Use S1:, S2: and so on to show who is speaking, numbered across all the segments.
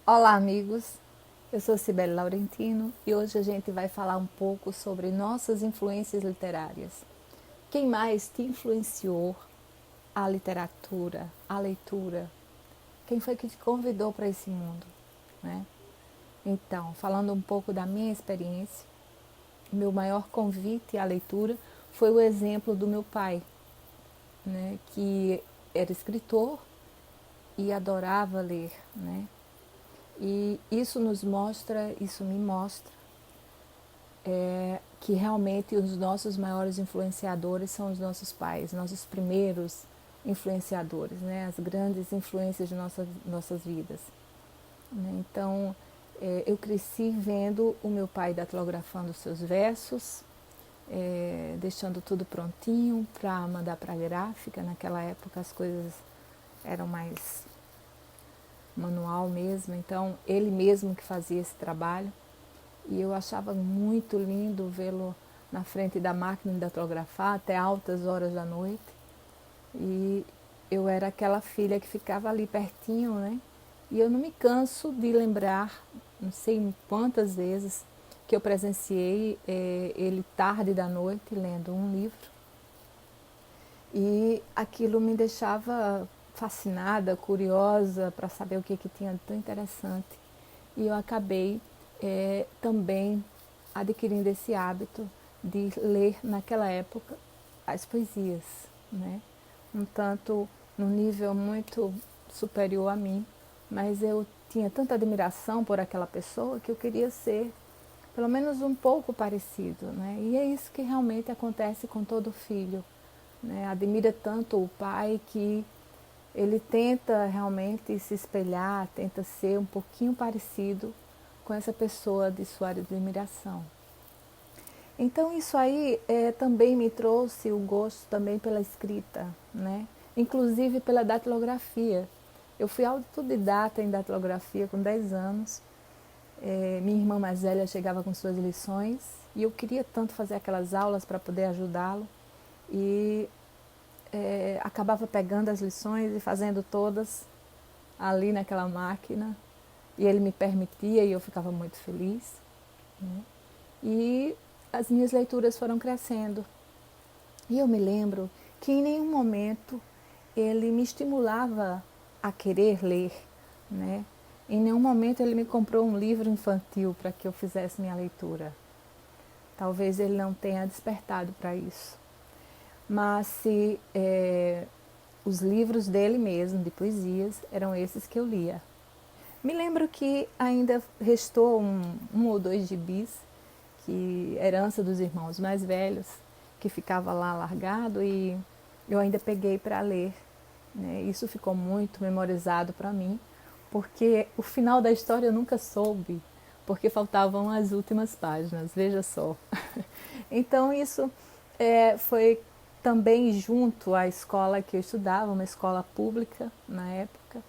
S1: Olá, amigos. Eu sou Cibele Laurentino e hoje a gente vai falar um pouco sobre nossas influências literárias. Quem mais te influenciou a literatura, a leitura? Quem foi que te convidou para esse mundo, né? Então, falando um pouco da minha experiência, meu maior convite à leitura foi o exemplo do meu pai, né, que era escritor e adorava ler, né? E isso me mostra que realmente os nossos maiores influenciadores são os nossos pais, nossos primeiros influenciadores, né? As grandes influências de nossas vidas. Né? Então, eu cresci vendo o meu pai datilografando seus versos, deixando tudo prontinho para mandar para a gráfica. Naquela época as coisas eram mais manual mesmo, então ele mesmo que fazia esse trabalho. E eu achava muito lindo vê-lo na frente da máquina de datilografar até altas horas da noite. E eu era aquela filha que ficava ali pertinho, né? E eu não me canso de lembrar, não sei quantas vezes, que eu presenciei ele tarde da noite lendo um livro. E aquilo me deixava fascinada, curiosa para saber o que tinha de tão interessante. E eu acabei também adquirindo esse hábito de ler naquela época as poesias, né? Um tanto num nível muito superior a mim, mas eu tinha tanta admiração por aquela pessoa que eu queria ser pelo menos um pouco parecido, né? E é isso que realmente acontece com todo filho, né? Admira tanto o pai que ele tenta realmente se espelhar, tenta ser um pouquinho parecido com essa pessoa de sua admiração. Então isso aí também me trouxe o gosto também pela escrita, né? Inclusive pela datilografia. Eu fui autodidata em datilografia com 10 anos. Minha irmã mais velha chegava com suas lições e eu queria tanto fazer aquelas aulas para poder ajudá-lo. E acabava pegando as lições e fazendo todas ali naquela máquina. E ele me permitia e eu ficava muito feliz, né? E as minhas leituras foram crescendo. E eu me lembro que em nenhum momento ele me estimulava a querer ler, né? Em nenhum momento ele me comprou um livro infantil para que eu fizesse minha leitura. Talvez ele não tenha despertado para isso. Mas se os livros dele mesmo, de poesias, eram esses que eu lia. Me lembro que ainda restou um ou dois gibis, que herança dos irmãos mais velhos, que ficava lá largado e eu ainda peguei para ler, né? Isso ficou muito memorizado para mim, porque o final da história eu nunca soube, porque faltavam as últimas páginas, veja só. Então isso foi também junto à escola que eu estudava, uma escola pública na época,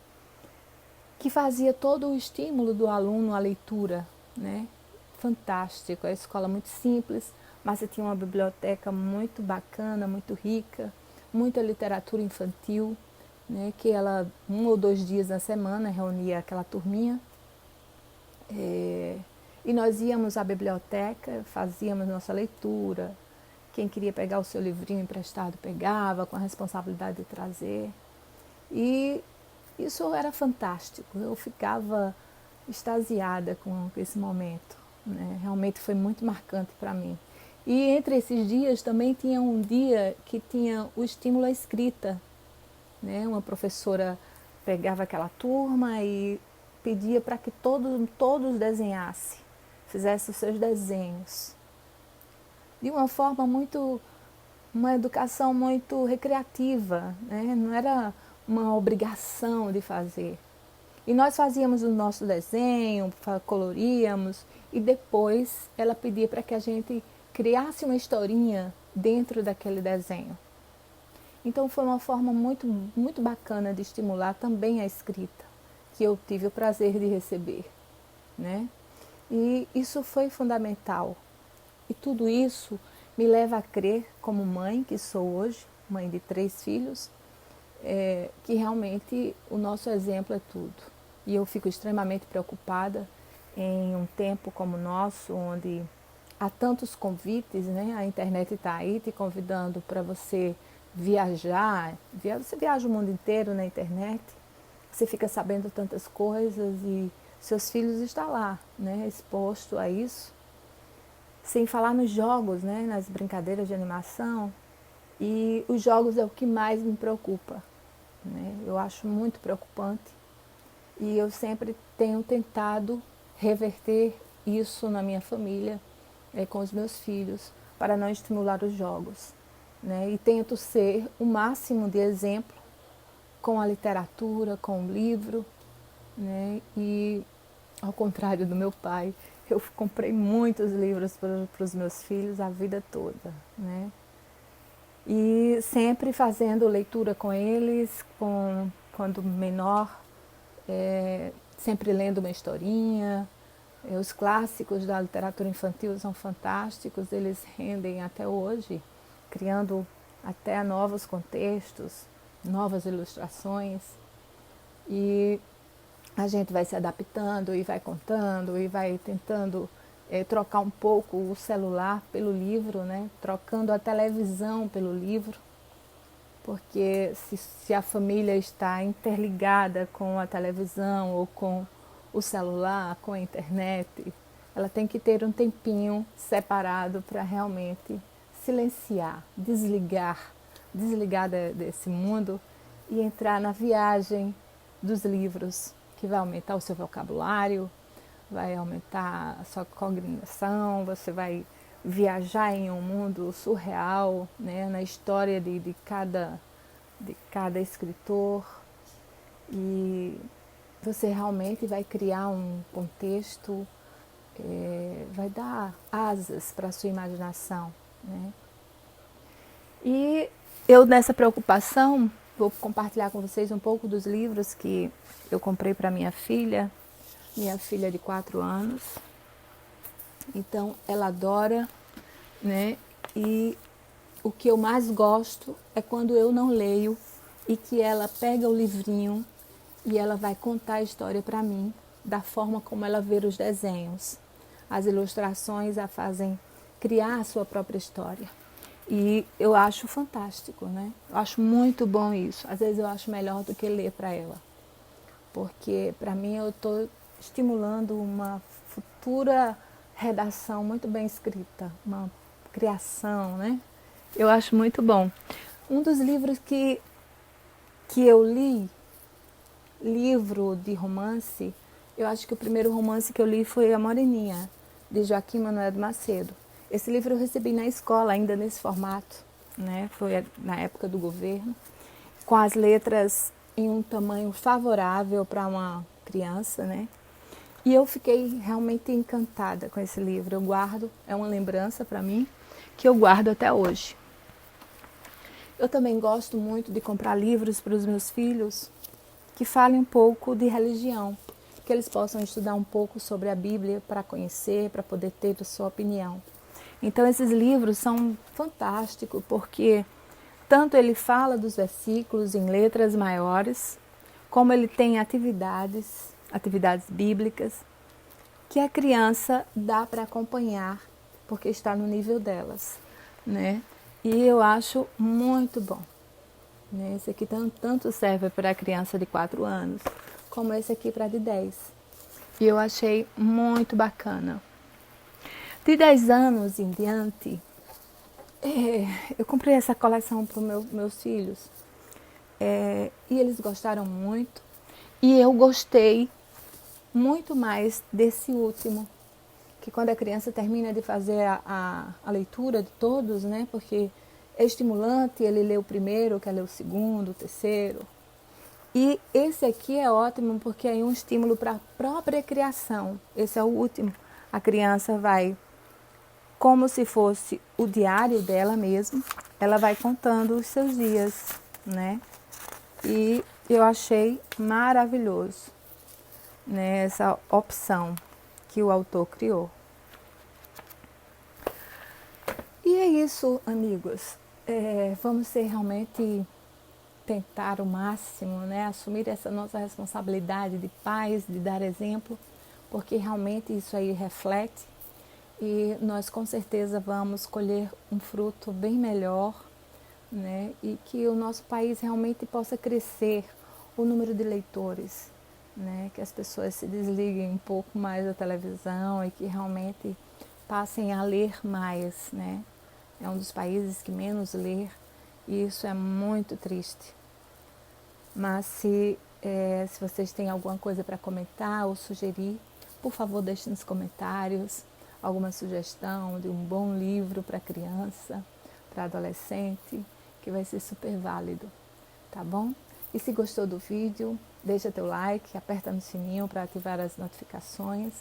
S1: que fazia todo o estímulo do aluno à leitura, né? Fantástico, a escola muito simples, mas você tinha uma biblioteca muito bacana, muito rica, muita literatura infantil, né? Que ela, um ou dois dias na semana, reunia aquela turminha. E nós íamos à biblioteca, fazíamos nossa leitura. Quem queria pegar o seu livrinho emprestado pegava, com a responsabilidade de trazer. E isso era fantástico, eu ficava extasiada com esse momento, né? Realmente foi muito marcante para mim. E entre esses dias também tinha um dia que tinha o estímulo à escrita, né? Uma professora pegava aquela turma e pedia para que todos desenhassem, fizessem os seus desenhos. De uma forma muito, uma educação muito recreativa, né? Não era uma obrigação de fazer. E nós fazíamos o nosso desenho, coloríamos, e depois ela pedia para que a gente criasse uma historinha dentro daquele desenho. Então foi uma forma muito bacana de estimular também a escrita, que eu tive o prazer de receber, né? E isso foi fundamental. E tudo isso me leva a crer, como mãe que sou hoje, mãe de 3 filhos, que realmente o nosso exemplo é tudo. E eu fico extremamente preocupada em um tempo como o nosso, onde há tantos convites, né? A internet está aí te convidando para você viajar. Você viaja o mundo inteiro na internet, você fica sabendo tantas coisas e seus filhos estão lá, né? Exposto a isso. Sem falar nos jogos, né? Nas brincadeiras de animação. E os jogos é o que mais me preocupa, né? Eu acho muito preocupante. E eu sempre tenho tentado reverter isso na minha família, com os meus filhos, para não estimular os jogos, né? E tento ser o máximo de exemplo com a literatura, com o livro, né? E ao contrário do meu pai, eu comprei muitos livros para os meus filhos a vida toda, né? E sempre fazendo leitura com eles, quando menor, sempre lendo uma historinha. Os clássicos da literatura infantil são fantásticos, eles rendem até hoje, criando até novos contextos, novas ilustrações. E a gente vai se adaptando e vai contando e vai tentando trocar um pouco o celular pelo livro, né? Trocando a televisão pelo livro, porque se a família está interligada com a televisão ou com o celular, com a internet, ela tem que ter um tempinho separado para realmente silenciar, desligar desse mundo e entrar na viagem dos livros, que vai aumentar o seu vocabulário, vai aumentar a sua cognição, você vai viajar em um mundo surreal, né, na história de cada escritor, e você realmente vai criar um contexto, vai dar asas para a sua imaginação, né? E eu, nessa preocupação, vou compartilhar com vocês um pouco dos livros que eu comprei para minha filha de 4 anos. Então, ela adora, né? E o que eu mais gosto é quando eu não leio e que ela pega o livrinho e ela vai contar a história para mim, da forma como ela vê os desenhos. As ilustrações a fazem criar a sua própria história. E eu acho fantástico, né? Eu acho muito bom isso. Às vezes eu acho melhor do que ler para ela. Porque, para mim, eu estou estimulando uma futura redação muito bem escrita, uma criação, né? Eu acho muito bom. Um dos livros que eu li, livro de romance, eu acho que o primeiro romance que eu li foi A Moreninha, de Joaquim Manoel de Macedo. Esse livro eu recebi na escola, ainda nesse formato, né? Foi na época do governo, com as letras em um tamanho favorável para uma criança, né? E eu fiquei realmente encantada com esse livro. Eu guardo, é uma lembrança para mim, que eu guardo até hoje. Eu também gosto muito de comprar livros para os meus filhos que falem um pouco de religião, que eles possam estudar um pouco sobre a Bíblia para conhecer, para poder ter a sua opinião. Então, esses livros são fantásticos, porque tanto ele fala dos versículos em letras maiores, como ele tem atividades bíblicas, que a criança dá para acompanhar, porque está no nível delas, né? E eu acho muito bom, né? Esse aqui tanto serve para a criança de 4 anos, como esse aqui para de 10. E eu achei muito bacana. De 10 anos em diante, eu comprei essa coleção para os meus filhos, e eles gostaram muito, e eu gostei muito mais desse último, que quando a criança termina de fazer a leitura de todos, né, porque é estimulante, ele lê o primeiro, quer ler o segundo, o terceiro, e esse aqui é ótimo porque é um estímulo para a própria criação. Esse é o último, a criança vai, como se fosse o diário dela mesmo, ela vai contando os seus dias, né? E eu achei maravilhoso, né, essa opção que o autor criou. E é isso, amigos. Vamos ser realmente tentar o máximo, né, assumir essa nossa responsabilidade de pais, de dar exemplo, porque realmente isso aí reflete e nós com certeza vamos colher um fruto bem melhor, né, e que o nosso país realmente possa crescer o número de leitores, né, que as pessoas se desliguem um pouco mais da televisão e que realmente passem a ler mais, né. É um dos países que menos lê e isso é muito triste. Mas se vocês têm alguma coisa para comentar ou sugerir, por favor deixe nos comentários alguma sugestão de um bom livro para criança, para adolescente, que vai ser super válido, tá bom? E se gostou do vídeo, deixa teu like, aperta no sininho para ativar as notificações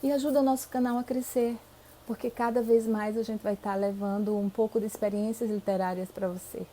S1: e ajuda o nosso canal a crescer, porque cada vez mais a gente vai estar levando um pouco de experiências literárias para você.